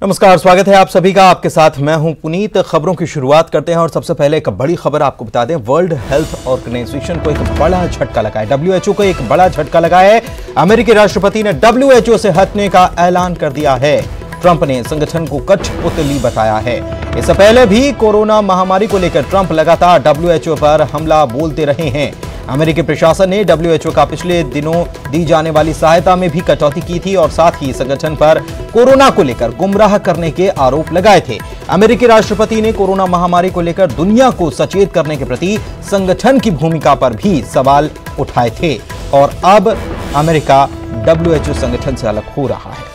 नमस्कार, स्वागत है आप सभी का। आपके साथ मैं हूं पुनीत। खबरों की शुरुआत करते हैं और सबसे पहले एक बड़ी खबर आपको बता दें। वर्ल्ड हेल्थ ऑर्गेनाइजेशन को एक बड़ा झटका लगा है। WHO को एक बड़ा झटका लगा है। अमेरिकी राष्ट्रपति ने WHO से हटने का ऐलान कर दिया है। ट्रंप ने संगठन को कठपुतली बताया है। इससे पहले भी कोरोना महामारी को लेकर ट्रंप लगातार WHO पर हमला बोलते रहे हैं। अमेरिकी प्रशासन ने WHO का पिछले दिनों दी जाने वाली सहायता में भी कटौती की थी और साथ ही संगठन पर कोरोना को लेकर गुमराह करने के आरोप लगाए थे। अमेरिकी राष्ट्रपति ने कोरोना महामारी को लेकर दुनिया को सचेत करने के प्रति संगठन की भूमिका पर भी सवाल उठाए थे और अब अमेरिका WHO संगठन से अलग हो रहा है।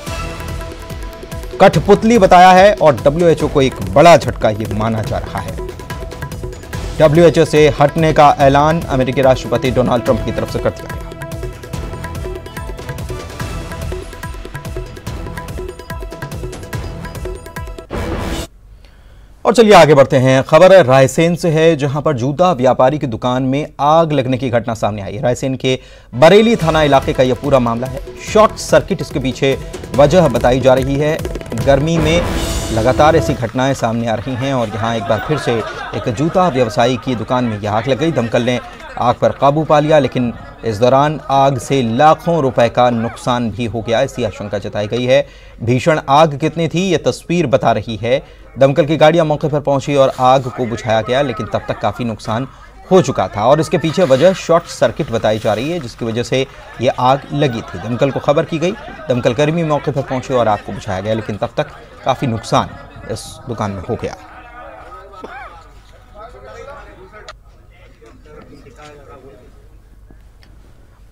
कठपुतली बताया है और WHO को एक बड़ा झटका ये माना जा रहा है। WHO से हटने का ऐलान अमेरिकी राष्ट्रपति डोनाल्ड ट्रंप की तरफ से कर दिया गया। और चलिए आगे बढ़ते हैं। खबर रायसेन से है, जहां पर जूता व्यापारी की दुकान में आग लगने की घटना सामने आई है। रायसेन के बरेली थाना इलाके का यह पूरा मामला है। शॉर्ट सर्किट इसके पीछे वजह बताई जा रही है। गर्मी में लगातार ऐसी घटनाएं सामने आ रही हैं और यहां एक बार फिर से एक जूता व्यवसायी की दुकान में यह आग लग गई। दमकल ने आग पर काबू पा लिया, लेकिन इस दौरान आग से लाखों रुपए का नुकसान भी हो गया, ऐसी आशंका जताई गई है। भीषण आग कितनी थी ये तस्वीर बता रही है। दमकल की गाड़ियां मौके पर पहुंची और आग को बुझाया गया, लेकिन तब तक काफी नुकसान हो चुका था और इसके पीछे वजह शॉर्ट सर्किट बताई जा रही है, जिसकी वजह से ये आग लगी थी। दमकल को खबर की गई, दमकल कर्मी मौके पर पहुंचे और आग को बुझाया गया, लेकिन तब तक काफी नुकसान इस दुकान में हो गया।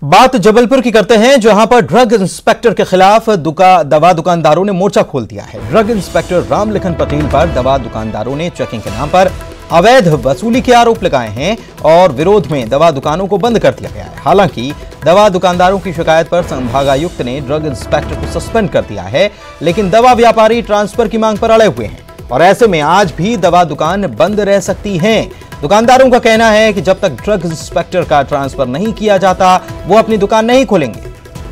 बात जबलपुर की करते हैं, जहां पर ड्रग इंस्पेक्टर के खिलाफ दवा दुकानदारों ने मोर्चा खोल दिया है। ड्रग इंस्पेक्टर रामलखन पटेल पर दवा दुकानदारों ने चेकिंग के नाम पर अवैध वसूली के आरोप लगाए हैं और विरोध में दवा दुकानों को बंद कर दिया गया है। हालांकि दवा दुकानदारों की शिकायत पर संभागायुक्त ने ड्रग इंस्पेक्टर को सस्पेंड कर दिया है, लेकिन दवा व्यापारी ट्रांसफर की मांग पर अड़े हुए हैं और ऐसे में आज भी दवा दुकान बंद रह सकती हैं। दुकानदारों का कहना है कि जब तक ड्रग इंस्पेक्टर का ट्रांसफर नहीं किया जाता वो अपनी दुकान नहीं खोलेंगे।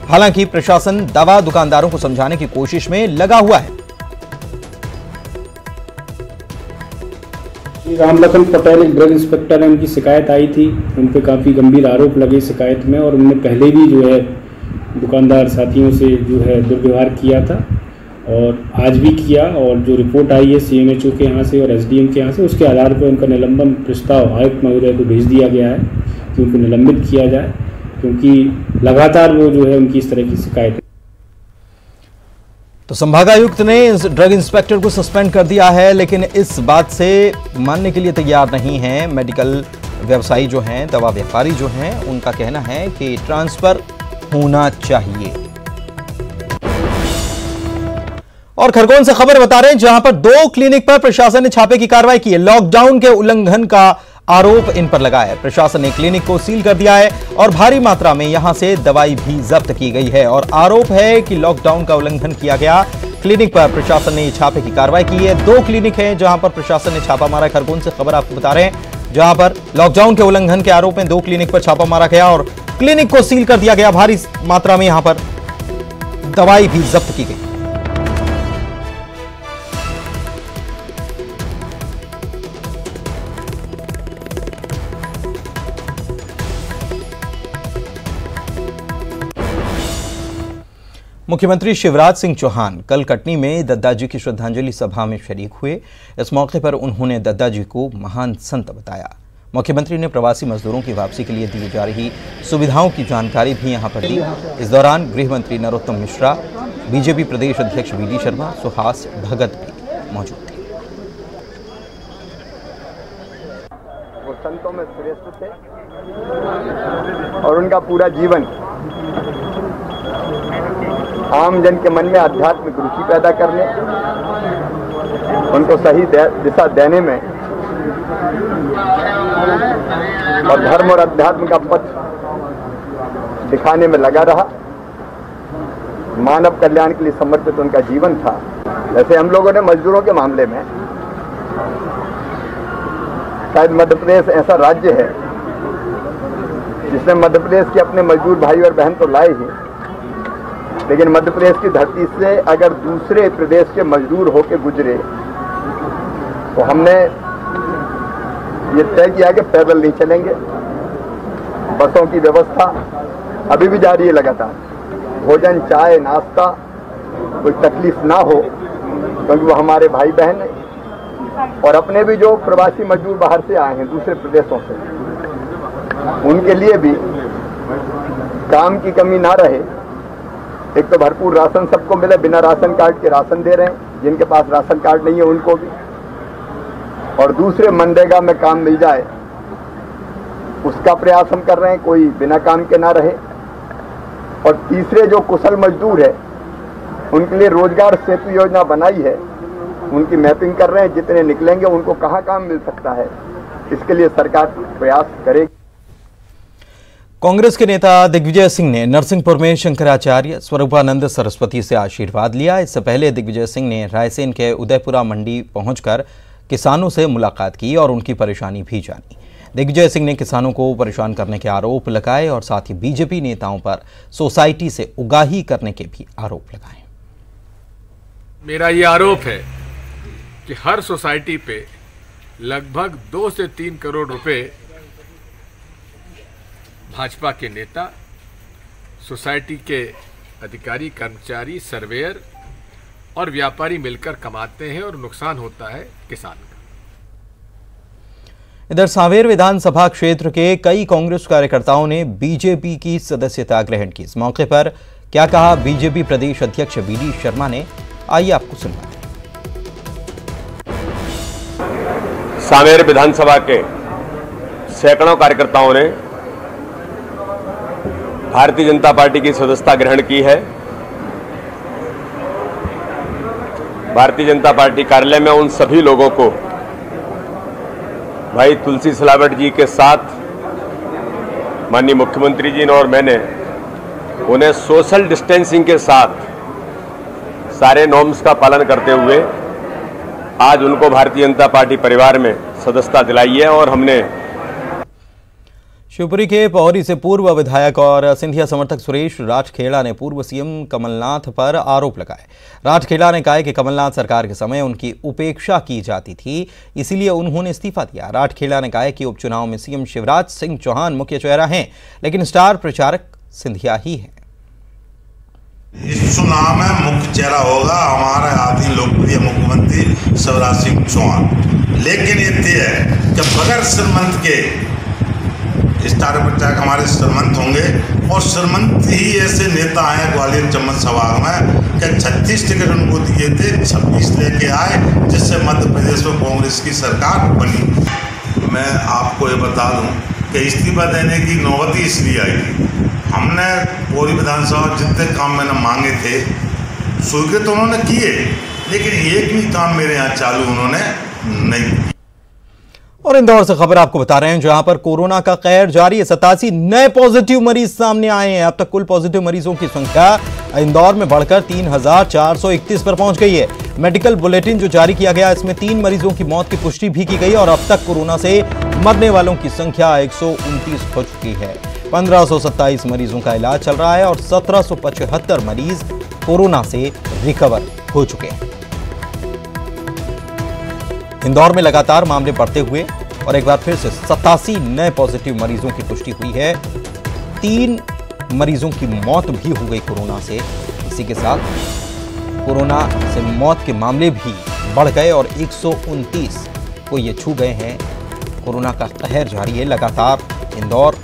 हालांकि प्रशासन दवा दुकानदारों को समझाने की कोशिश में लगा हुआ है। रामलखन पटेल एक ड्रग इंस्पेक्टर है, उनकी शिकायत आई थी। उन पे काफ़ी गंभीर आरोप लगे शिकायत में और उन्होंने पहले भी जो है दुकानदार साथियों से जो है दुर्व्यवहार किया था और आज भी किया। और जो रिपोर्ट आई है CMHO के यहाँ से और SDM के यहाँ से, उसके आधार पर उनका निलंबन प्रस्ताव आयुक्त महोदय को भेज दिया गया है कि उनको निलंबित किया जाए, क्योंकि लगातार वो जो है उनकी इस तरह की शिकायत। तो संभागायुक्त ने ड्रग इंस्पेक्टर को सस्पेंड कर दिया है, लेकिन इस बात से मानने के लिए तैयार नहीं है। मेडिकल व्यवसायी जो हैं, दवा व्यापारी जो हैं, उनका कहना है कि ट्रांसफर होना चाहिए। और खरगोन से खबर बता रहे हैं, जहां पर 2 क्लिनिक पर प्रशासन ने छापे की कार्रवाई की है। लॉकडाउन के उल्लंघन का आरोप इन पर लगा है। प्रशासन ने क्लिनिक को सील कर दिया है और भारी मात्रा में यहां से दवाई भी जब्त की गई है और आरोप है कि लॉकडाउन का उल्लंघन किया गया। क्लिनिक पर प्रशासन ने छापे की कार्रवाई की है। 2 क्लिनिक हैं जहां पर प्रशासन ने छापा मारा। खरगोन से खबर आपको बता रहे हैं, जहां पर लॉकडाउन के उल्लंघन के आरोप में 2 क्लिनिक पर छापा मारा गया और क्लिनिक को सील कर दिया गया। भारी मात्रा में यहां पर दवाई भी जब्त की गई। मुख्यमंत्री शिवराज सिंह चौहान कल कटनी में दद्दा जी की श्रद्धांजलि सभा में शरीक हुए। इस मौके पर उन्होंने दद्दा जी को महान संत बताया। मुख्यमंत्री ने प्रवासी मजदूरों की वापसी के लिए दी जा रही सुविधाओं की जानकारी भी यहां पर दी। इस दौरान गृह मंत्री नरोत्तम मिश्रा, बीजेपी प्रदेश अध्यक्ष VD शर्मा, सुहास भगत भी मौजूद थे। वो संतों में श्रेष्ठ थे और उनका पूरा जीवन आम जन के मन में आध्यात्मिक रुचि पैदा करने, उनको सही दिशा देने में और धर्म और अध्यात्म का पथ दिखाने में लगा रहा। मानव कल्याण के लिए समर्पित उनका जीवन था। जैसे हम लोगों ने मजदूरों के मामले में, शायद मध्य प्रदेश ऐसा राज्य है जिसने मध्य प्रदेश के अपने मजदूर भाई और बहन तो लाए ही, लेकिन मध्य प्रदेश की धरती से अगर दूसरे प्रदेश के मजदूर होके गुजरे तो हमने ये तय किया कि पैदल नहीं चलेंगे। बसों की व्यवस्था अभी भी जारी है लगातार। भोजन, चाय, नाश्ता, कोई तकलीफ ना हो, क्योंकि वो हमारे भाई बहन हैं। और अपने भी जो प्रवासी मजदूर बाहर से आए हैं दूसरे प्रदेशों से, उनके लिए भी काम की कमी ना रहे। एक तो भरपूर राशन सबको मिले, बिना राशन कार्ड के राशन दे रहे हैं, जिनके पास राशन कार्ड नहीं है उनको भी। और दूसरे मनरेगा में काम मिल जाए उसका प्रयास हम कर रहे हैं, कोई बिना काम के ना रहे। और तीसरे जो कुशल मजदूर है उनके लिए रोजगार सेतु योजना बनाई है, उनकी मैपिंग कर रहे हैं। जितने निकलेंगे उनको कहाँ काम मिल सकता है, इसके लिए सरकार प्रयास करेगी। कांग्रेस के नेता दिग्विजय सिंह ने नरसिंहपुर में शंकराचार्य स्वरूपानंद सरस्वती से आशीर्वाद लिया। इससे पहले दिग्विजय सिंह ने रायसेन के उदयपुरा मंडी पहुंचकर किसानों से मुलाकात की और उनकी परेशानी भी जानी। दिग्विजय सिंह ने किसानों को परेशान करने के आरोप लगाए और साथ ही बीजेपी नेताओं पर सोसाइटी से उगाही करने के भी आरोप लगाए। मेरा ये आरोप है कि हर सोसाइटी पे लगभग 2 से 3 करोड़ रुपए भाजपा के नेता, सोसाइटी के अधिकारी, कर्मचारी, सर्वेयर और व्यापारी मिलकर कमाते हैं और नुकसान होता है किसान का। इधर सांवेर विधानसभा क्षेत्र के कई कांग्रेस कार्यकर्ताओं ने बीजेपी की सदस्यता ग्रहण की। इस मौके पर क्या कहा बीजेपी प्रदेश अध्यक्ष वीडी शर्मा ने, आइए आपको सुनवाते हैं। सांवेर विधानसभा के सैकड़ों कार्यकर्ताओं ने भारतीय जनता पार्टी की सदस्यता ग्रहण की है। भारतीय जनता पार्टी कार्यालय में उन सभी लोगों को भाई तुलसी सिलावट जी के साथ माननीय मुख्यमंत्री जी ने और मैंने उन्हें सोशल डिस्टेंसिंग के साथ सारे नॉर्म्स का पालन करते हुए आज उनको भारतीय जनता पार्टी परिवार में सदस्यता दिलाई है। और हमने शिवपुरी के पौरी से पूर्व विधायक और सिंधिया समर्थक सुरेश राजखेड़ा ने पूर्व सीएम कमलनाथ पर आरोप लगाए। राजखेड़ा ने कहा कि कमलनाथ सरकार के समय उनकी उपेक्षा की जाती थी, इसीलिए उन्होंने इस्तीफा दिया। राजखेड़ा ने कहा कि उपचुनाव में सीएम शिवराज सिंह चौहान मुख्य चेहरा हैं, लेकिन स्टार प्रचारक सिंधिया ही है। इस चुनाव में मुख्य चेहरा होगा हमारा आदि लोकप्रिय मुख्यमंत्री शिवराज सिंह चौहान, लेकिन ये तय है कि बगैर श्रीमंत के स्टार प्रचारक हमारे श्रीमंत होंगे। और श्रीमंत ही ऐसे नेता हैं ग्वालियर चम्मच संभाग में कि 36 टिकट उनको दिए थे, 26 लेके आए, जिससे मध्य प्रदेश में कांग्रेस की सरकार बनी। मैं आपको ये बता दूं कि इस्तीफा देने की नौबत ही इसलिए आई थी, हमने पूरी विधानसभा जितने काम मैंने मांगे थे स्वीकृत तो उन्होंने किए, लेकिन एक भी काम मेरे यहाँ चालू उन्होंने नहीं। और इंदौर से खबर आपको बता रहे हैं, जहां पर कोरोना का कहर जारी है। 87 नए पॉजिटिव मरीज सामने आए हैं। अब तक कुल पॉजिटिव मरीजों की संख्या इंदौर में बढ़कर 3431 पर पहुंच गई है। मेडिकल बुलेटिन जो जारी किया गया, इसमें 3 मरीजों की मौत की पुष्टि भी की गई और अब तक कोरोना से मरने वालों की संख्या 129 हो चुकी है। 1527 मरीजों का इलाज चल रहा है और 1775 मरीज कोरोना से रिकवर हो चुके हैं। इंदौर में लगातार मामले बढ़ते हुए और एक बार फिर से 87 नए पॉजिटिव मरीजों की पुष्टि हुई है। 3 मरीजों की मौत भी हो गई कोरोना से। इसी के साथ कोरोना से मौत के मामले भी बढ़ गए और 129 को ये छू गए हैं। कोरोना का कहर जारी है लगातार। इंदौर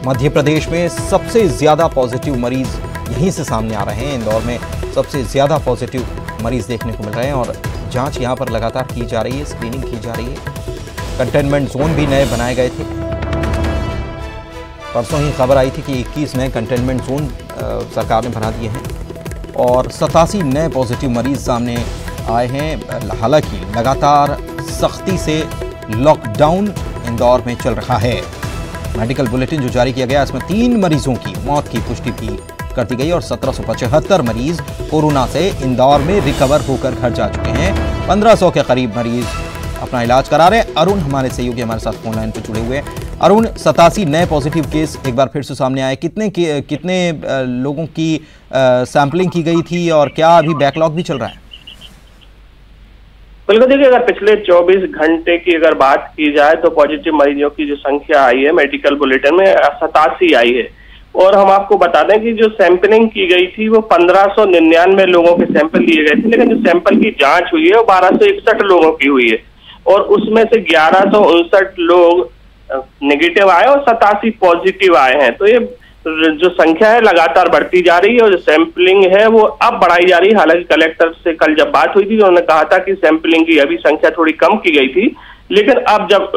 मध्य प्रदेश में सबसे ज्यादा पॉजिटिव मरीज यहीं से सामने आ रहे हैं। इंदौर में सबसे ज्यादा पॉजिटिव मरीज देखने को मिल रहे हैं और जांच यहां पर लगातार की जा रही है, स्क्रीनिंग की जा रही है। कंटेनमेंट जोन भी नए बनाए गए थे। परसों ही खबर आई थी कि 21 नए कंटेनमेंट जोन सरकार ने बना दिए हैं और 87 नए पॉजिटिव मरीज सामने आए हैं। हालांकि लगातार सख्ती से लॉकडाउन इंदौर में चल रहा है। मेडिकल बुलेटिन जो जारी किया गया, इसमें 3 मरीजों की मौत की पुष्टि भी कर दी गई और 1775 मरीज कोरोना से इंदौर में रिकवर होकर घर जा चुके हैं। 1500 के करीब मरीज अपना इलाज करा रहे हैं। अरुण हमारे सहयोगी हमारे साथ फोन लाइन पर जुड़े हुए हैं। अरुण, 87 नए पॉजिटिव केस एक बार फिर से सामने आए। कितने लोगों की सैंपलिंग की गई थी और क्या अभी बैकलॉग भी चल रहा है? बिल्कुल, देखिए अगर पिछले 24 घंटे की अगर बात की जाए तो पॉजिटिव मरीजों की जो संख्या आई है मेडिकल बुलेटिन में 87 आई है। और हम आपको बता दें कि जो सैंपलिंग की गई थी वो 1599 लोगों के सैंपल लिए गए थे, लेकिन जो सैंपल की जांच हुई है वो 1261 लोगों की हुई है और उसमें से 1159 लोग नेगेटिव आए और 87 पॉजिटिव आए हैं। तो ये जो संख्या है लगातार बढ़ती जा रही है और जो सैंपलिंग है वो अब बढ़ाई जा रही है। हालांकि कलेक्टर से कल जब बात हुई थी उन्होंने कहा था कि सैंपलिंग की अभी संख्या थोड़ी कम की गई थी, लेकिन अब जब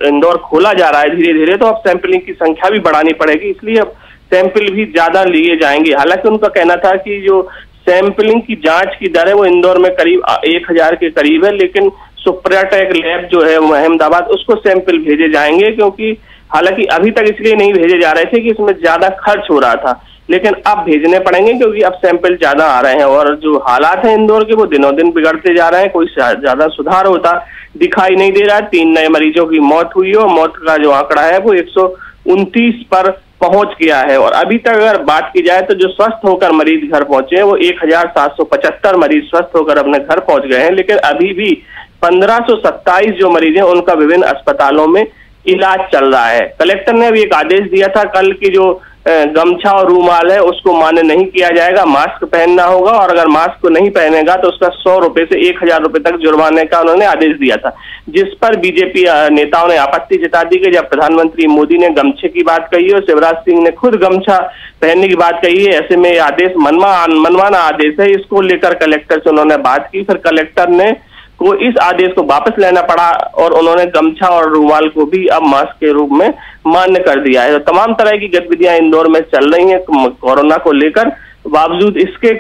इंदौर खोला जा रहा है धीरे धीरे तो अब सैंपलिंग की संख्या भी बढ़ानी पड़ेगी, इसलिए अब सैंपल भी ज्यादा लिए जाएंगे। हालांकि उनका कहना था कि जो सैंपलिंग की जांच की दर है वो इंदौर में करीब 1000 के करीब है, लेकिन सुप्रियाटेक लैब जो है अहमदाबाद उसको सैंपल भेजे जाएंगे, क्योंकि हालांकि अभी तक इसलिए नहीं भेजे जा रहे थे कि इसमें ज्यादा खर्च हो रहा था, लेकिन अब भेजने पड़ेंगे क्योंकि अब सैंपल ज्यादा आ रहे हैं और जो हालात हैं इंदौर के वो दिनों दिन बिगड़ते जा रहे हैं। कोई ज्यादा सुधार होता दिखाई नहीं दे रहा है। 3 नए मरीजों की मौत हुई है और मौत का जो आंकड़ा है वो 129 पर पहुंच गया है। और अभी तक अगर बात की जाए तो जो स्वस्थ होकर मरीज घर पहुंचे हैं वो 1775 मरीज स्वस्थ होकर अपने घर पहुंच गए हैं, लेकिन अभी भी 1527 जो मरीज हैं उनका विभिन्न अस्पतालों में इलाज चल रहा है। कलेक्टर ने भी एक आदेश दिया था कल की जो गमछा और रूमाल है उसको मान्य नहीं किया जाएगा, मास्क पहनना होगा और अगर मास्क को नहीं पहनेगा तो उसका 100 रुपए से 1000 रुपए तक जुर्माने का उन्होंने आदेश दिया था, जिस पर बीजेपी नेताओं ने आपत्ति जता दी कि जब प्रधानमंत्री मोदी ने गमछे की बात कही है और शिवराज सिंह ने खुद गमछा पहनने की बात कही है, ऐसे में आदेश मनमाना आदेश है। इसको लेकर कलेक्टर से उन्होंने बात की, फिर कलेक्टर ने को इस आदेश को वापस लेना पड़ा और उन्होंने गमछा और रुमाल को भी अब मास्क के रूप में मान्य कर दिया है। तो तमाम तरह की गतिविधियां इंदौर में चल रही हैं कोरोना को लेकर, बावजूद इसके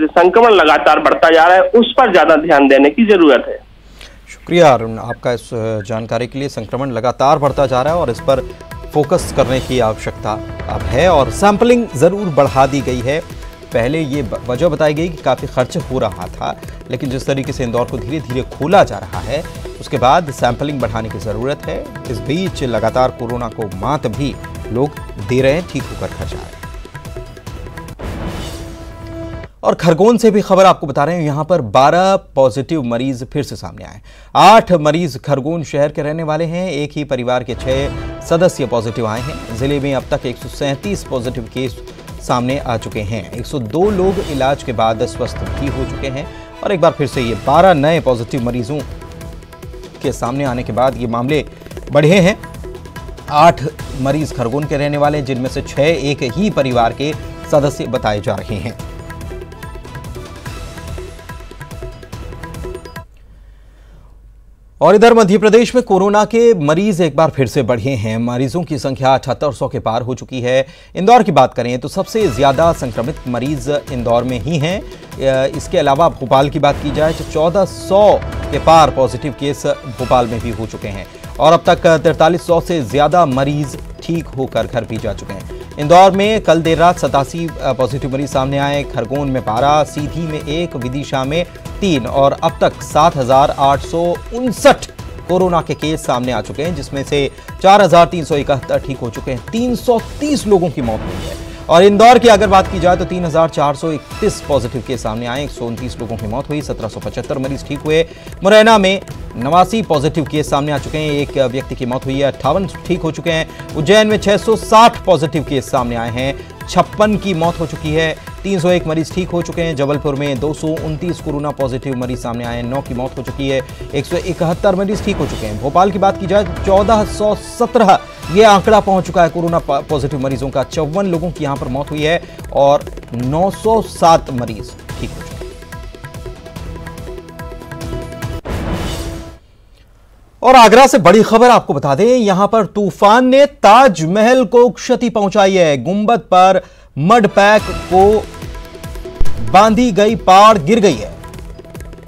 संक्रमण लगातार बढ़ता जा रहा है, उस पर ज्यादा ध्यान देने की जरूरत है। शुक्रिया अरुण आपका इस जानकारी के लिए। संक्रमण लगातार बढ़ता जा रहा है और इस पर फोकस करने की आवश्यकता अब है और सैंपलिंग जरूर बढ़ा दी गई है। पहले ये वजह बताई गई कि काफ़ी खर्च हो रहा था, लेकिन जिस तरीके से इंदौर को धीरे धीरे खोला जा रहा है उसके बाद सैंपलिंग बढ़ाने की ज़रूरत है। इस बीच लगातार कोरोना को मात भी लोग दे रहे हैं, ठीक होकर घर जा रहे हैं। और खरगोन से भी खबर आपको बता रहे हैं, यहाँ पर 12 पॉजिटिव मरीज फिर से सामने आए। 8 मरीज खरगोन शहर के रहने वाले हैं। एक ही परिवार के 6 सदस्य पॉजिटिव आए हैं। जिले में अब तक 137 पॉजिटिव केस सामने आ चुके हैं। 102 लोग इलाज के बाद स्वस्थ भी हो चुके हैं और एक बार फिर से ये 12 नए पॉजिटिव मरीजों के सामने आने के बाद ये मामले बढ़े हैं। 8 मरीज खरगोन के रहने वाले हैं, जिनमें से 6 एक ही परिवार के सदस्य बताए जा रहे हैं। और इधर मध्य प्रदेश में कोरोना के मरीज एक बार फिर से बढ़े हैं। मरीजों की संख्या 7800 के पार हो चुकी है। इंदौर की बात करें तो सबसे ज़्यादा संक्रमित मरीज इंदौर में ही हैं। इसके अलावा भोपाल की बात की जाए तो 1400 के पार पॉजिटिव केस भोपाल में भी हो चुके हैं और अब तक 4300 से ज़्यादा मरीज ठीक होकर घर भी जा चुके हैं। इंदौर में कल देर रात 87 पॉजिटिव मरीज सामने आए। खरगोन में 12, सीधी में 1, विदिशा में 3 और अब तक 7859 कोरोना के केस सामने आ चुके हैं, जिसमें से 4371 ठीक हो चुके हैं। 330 लोगों की मौत हुई है। और इंदौर की अगर बात की जाए तो 3431 पॉजिटिव केस सामने आए। 129 लोगों की मौत हुई, 1775 मरीज ठीक हुए। मुरैना में 89 पॉजिटिव केस सामने आ चुके हैं। एक व्यक्ति की मौत हुई है, 58 ठीक हो चुके हैं। उज्जैन में 660 पॉजिटिव केस सामने आए हैं, 56 की मौत हो चुकी है। 301 मरीज ठीक हो चुके हैं। जबलपुर में 229 कोरोना पॉजिटिव मरीज सामने आए हैं, 9 की मौत हो चुकी है। 171 मरीज ठीक हो चुके हैं। भोपाल की बात की जाए 1417 ये आंकड़ा पहुंच चुका है कोरोना पॉजिटिव मरीजों का। 54 लोगों की यहां पर मौत हुई है और 907 मरीज ठीक हो चुके हैं। और आगरा से बड़ी खबर आपको बता दें, यहां पर तूफान ने ताजमहल को क्षति पहुंचाई है। गुंबद पर मड पैक को बांधी गई पाड़ गिर गई है।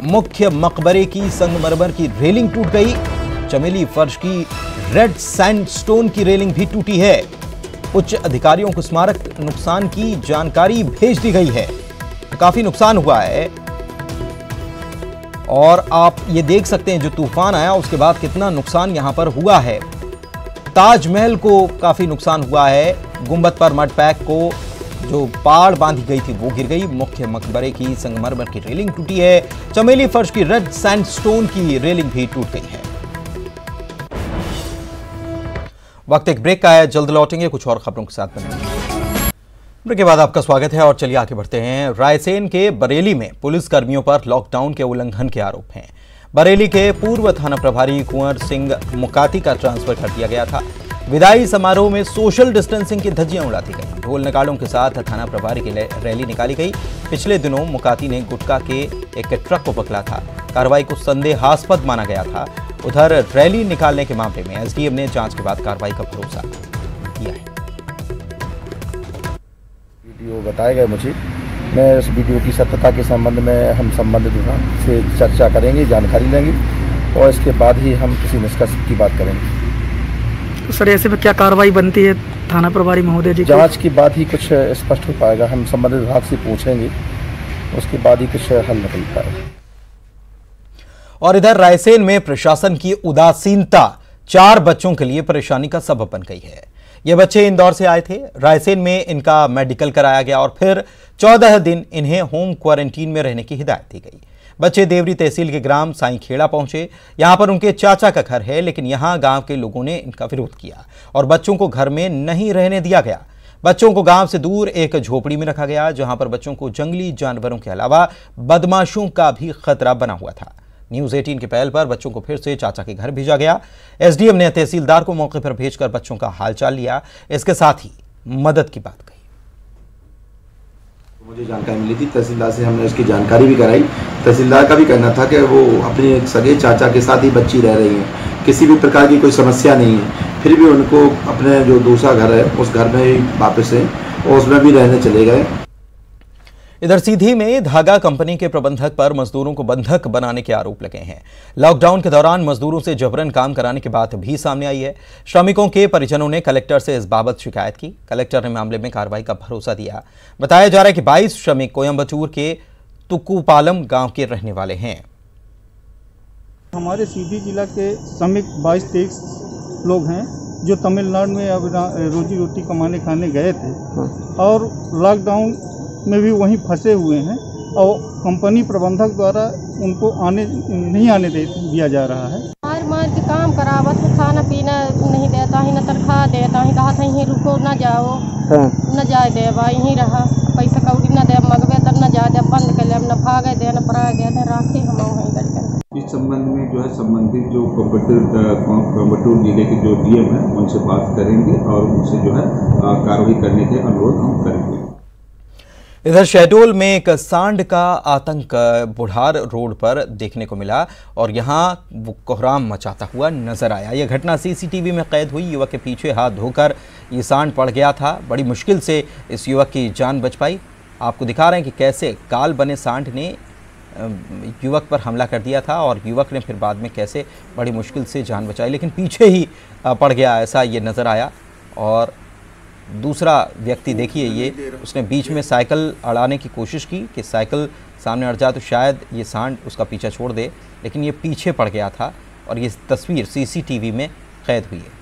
मुख्य मकबरे की संगमरमर की रेलिंग टूट गई। चमेली फर्श की रेड सैंडस्टोन की रेलिंग भी टूटी है। उच्च अधिकारियों को स्मारक नुकसान की जानकारी भेज दी गई है। काफी नुकसान हुआ है। और आप ये देख सकते हैं जो तूफान आया उसके बाद कितना नुकसान यहां पर हुआ है। ताजमहल को काफी नुकसान हुआ है, गुंबद पर मड पैक को जो पाड़ बांधी गई थी वो गिर गई, मुख्य मकबरे की संगमरमर की रेलिंग टूटी है, चमेली फर्श की रेड सैंडस्टोन की रेलिंग भी टूट गई है। वक्त एक ब्रेक का है, जल्द लौटेंगे कुछ और खबरों के साथ। ब्रेक के बाद आपका स्वागत है और चलिए आगे बढ़ते हैं। रायसेन के बरेली में पुलिस कर्मियों पर लॉकडाउन के उल्लंघन के आरोप हैं। बरेली के पूर्व थाना प्रभारी कुंवर सिंह मुकाती का ट्रांसफर कर दिया गया था। विदाई समारोह में सोशल डिस्टेंसिंग की धज्जियां उड़ाती गई, ढोल नगाड़ों के साथ थाना प्रभारी की रैली निकाली गई। पिछले दिनों मुकाती ने गुटखा के एक ट्रक को पकड़ा था, कार्रवाई को संदेहास्पद माना गया था। उधर रैली निकालने के मामले में एसडीएम ने जांच के बाद कार्रवाई का भरोसा दिया है। वीडियो बताए गए मुझे, मैं उस वीडियो की सत्यता के संबंध में हम संबंधित विभाग से चर्चा करेंगे, जानकारी लेंगे और इसके बाद ही हम किसी निष्कर्ष की बात करेंगे। तो सर ऐसे में क्या कार्रवाई बनती है थाना प्रभारी महोदय जी? जांच के बाद ही कुछ स्पष्ट हो पाएगा, हम संबंधित विभाग से पूछेंगे, उसके बाद ही कुछ हल निकल पाएगा। और इधर रायसेन में प्रशासन की उदासीनता 4 बच्चों के लिए परेशानी का सबब बन गई है। ये बच्चे इंदौर से आए थे, रायसेन में इनका मेडिकल कराया गया और फिर 14 दिन इन्हें होम क्वारंटीन में रहने की हिदायत दी गई। बच्चे देवरी तहसील के ग्राम साईखेड़ा पहुंचे, यहां पर उनके चाचा का घर है, लेकिन यहां गांव के लोगों ने इनका विरोध किया और बच्चों को घर में नहीं रहने दिया गया। बच्चों को गांव से दूर एक झोपड़ी में रखा गया, जहां पर बच्चों को जंगली जानवरों के अलावा बदमाशों का भी खतरा बना हुआ था। न्यूज़ 18 की पहल पर बच्चों को फिर से चाचा के घर भेजा गया। एसडीएम ने तहसीलदार को मौके पर भेजकर बच्चों का हालचाल लिया, इसके साथ ही मदद की बात कही। मुझे जानकारी मिली थी, तहसीलदार से हमने उसकी जानकारी भी कराई। तहसीलदार का भी कहना था कि वो अपने सगे चाचा के साथ ही बच्ची रह रही हैं, किसी भी प्रकार की कोई समस्या नहीं है, फिर भी उनको अपने जो दूसरा घर है उस घर में ही वापस है और उसमें भी रहने चले गए। इधर सीधी में धागा कंपनी के प्रबंधक पर मजदूरों को बंधक बनाने के आरोप लगे हैं। लॉकडाउन के दौरान मजदूरों से जबरन काम कराने की बात भी सामने आई है। श्रमिकों के परिजनों ने कलेक्टर से इस बाबत शिकायत की। कलेक्टर ने मामले में कार्रवाई का भरोसा दिया। बताया जा रहा है कि 22 श्रमिक कोयम्बटूर के तुक्कुपालम गांव के रहने वाले हैं। हमारे सीधी जिला के श्रमिक 22-23 लोग हैं जो तमिलनाडु में अब रोजी रोटी कमाने खाने गए थे और लॉकडाउन में भी वहीं फंसे हुए हैं और कंपनी प्रबंधक द्वारा उनको नहीं आने दिया जा रहा है। मार के काम करावत, खाना पीना नहीं देता ही, न तनख्वाह देता ही, कहा था रुको न जाओ, न जाए दे यहीं रहा, पैसा कौड़ी न दे मगवे तब न जाए दे, बंद कर ले, न भागे दे न पराए दे राखी हम वहीं करके। इस संबंध में जो है संबंधित जो कोयम्बटूर जिले के जो डीएम है उनसे बात करेंगे और उनसे जो है कार्रवाई करने के अनुरोध हम करेंगे। इधर शहडोल में एक सांड का आतंक बुढ़ार रोड पर देखने को मिला और यहां वो कोहराम मचाता हुआ नजर आया। यह घटना सीसीटीवी में कैद हुई। युवक के पीछे हाथ धोकर ये सांड पड़ गया था। बड़ी मुश्किल से इस युवक की जान बच पाई। आपको दिखा रहे हैं कि कैसे काल बने सांड ने युवक पर हमला कर दिया था और युवक ने फिर बाद में कैसे बड़ी मुश्किल से जान बचाई, लेकिन पीछे ही पड़ गया, ऐसा ये नज़र आया। और दूसरा व्यक्ति देखिए, ये उसने बीच में साइकिल अड़ाने की कोशिश की कि साइकिल सामने अड़ जाए तो शायद ये सांड उसका पीछा छोड़ दे, लेकिन ये पीछे पड़ गया था और ये तस्वीर सीसीटीवी में कैद हुई है।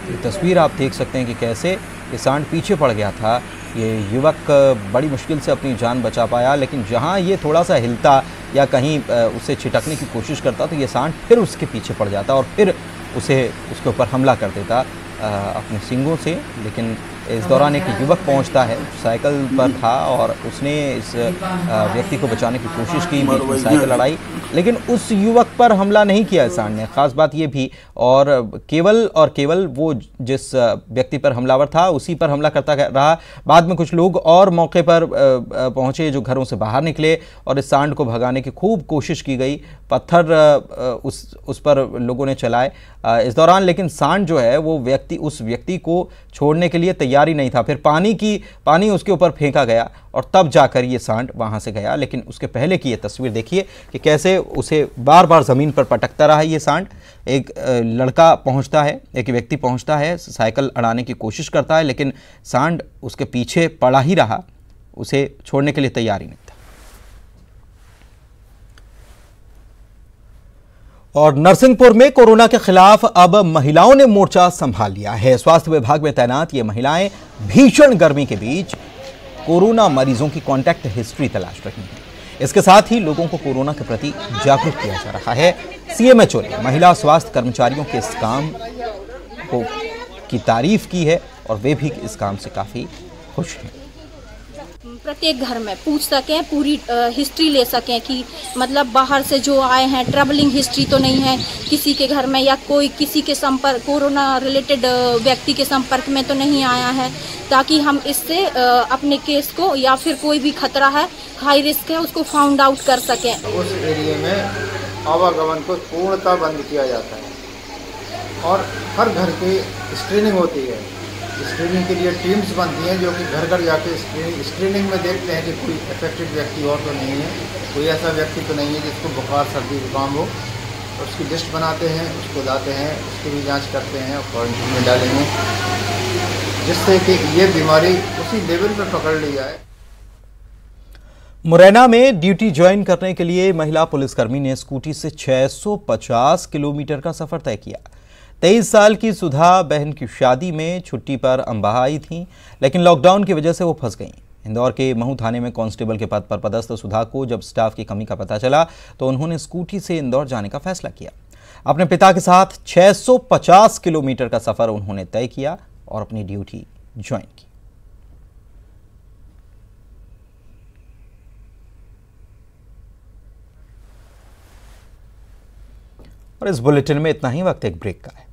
ये तस्वीर आप देख सकते हैं कि कैसे ये सांड पीछे पड़ गया था। ये युवक बड़ी मुश्किल से अपनी जान बचा पाया, लेकिन जहां ये थोड़ा सा हिलता या कहीं उसे छिटकने की कोशिश करता तो ये सांड फिर उसके पीछे पड़ जाता और फिर उसके ऊपर हमला कर देता अपने सींगों से। लेकिन इस दौरान एक युवक पहुंचता है, साइकिल पर था और उसने इस व्यक्ति को बचाने की कोशिश की, साइकिल लड़ाई, लेकिन उस युवक पर हमला नहीं किया सांड ने। खास बात ये भी, और केवल वो जिस व्यक्ति पर हमलावर था उसी पर हमला करता रहा। बाद में कुछ लोग और मौके पर पहुंचे जो घरों से बाहर निकले और इस सांड को भगाने की खूब कोशिश की गई। पत्थर उस पर लोगों ने चलाए इस दौरान, लेकिन सांड जो है वो उस व्यक्ति को छोड़ने के लिए तैयार तैयार ही नहीं था। फिर पानी उसके ऊपर फेंका गया और तब जाकर ये सांड वहाँ से गया। लेकिन उसके पहले की ये तस्वीर देखिए कि कैसे उसे बार बार ज़मीन पर पटकता रहा ये सांड। एक लड़का पहुँचता है, एक व्यक्ति पहुँचता है, साइकिल अड़ाने की कोशिश करता है, लेकिन सांड उसके पीछे पड़ा ही रहा, उसे छोड़ने के लिए तैयार ही नहीं था। और नरसिंहपुर में कोरोना के खिलाफ अब महिलाओं ने मोर्चा संभाल लिया है। स्वास्थ्य विभाग में तैनात ये महिलाएं भीषण गर्मी के बीच कोरोना मरीजों की कांटेक्ट हिस्ट्री तलाश रही हैं। इसके साथ ही लोगों को कोरोना के प्रति जागरूक किया जा रहा है। सीएमएचओ ने महिला स्वास्थ्य कर्मचारियों के इस काम की तारीफ की है और वे भी इस काम से काफी खुश हैं। प्रत्येक घर में पूछ सकें, पूरी हिस्ट्री ले सकें कि मतलब बाहर से जो आए हैं ट्रैवलिंग हिस्ट्री तो नहीं है किसी के घर में, या कोई किसी के संपर्क कोरोना रिलेटेड व्यक्ति के संपर्क में तो नहीं आया है, ताकि हम इससे अपने केस को या फिर कोई भी खतरा है, हाई रिस्क है, उसको फाउंड आउट कर सकें। उस एरिया में आवागमन को पूर्णतः बंद किया जाता है और हर घर की स्क्रीनिंग होती है। स्क्रीनिंग के लिए टीम्स बनती हैं जो कि घर घर जाके स्क्रीनिंग में देखते हैं कि कोई अफेक्टेड व्यक्ति और तो नहीं है, कोई ऐसा व्यक्ति तो नहीं है जिसको बुखार सर्दी जुकाम हो। उसकी लिस्ट बनाते हैं, उसको लाते हैं, उसकी भी जांच करते हैं और क्वारंटीन में डालेंगे, जिससे कि ये बीमारी उसी लेवल पर पकड़ ली जाए। मुरैना में ड्यूटी ज्वाइन करने के लिए महिला पुलिसकर्मी ने स्कूटी से 650 किलोमीटर का सफर तय किया। 23 साल की सुधा बहन की शादी में छुट्टी पर अम्बाहा आई थीं, लेकिन लॉकडाउन की वजह से वो फंस गईं। इंदौर के महू थाने में कांस्टेबल के पद पर पदस्थ सुधा को जब स्टाफ की कमी का पता चला तो उन्होंने स्कूटी से इंदौर जाने का फैसला किया। अपने पिता के साथ 650 किलोमीटर का सफर उन्होंने तय किया और अपनी ड्यूटी ज्वाइन की। और इस बुलेटिन में इतना ही। वक्त एक ब्रेक का है।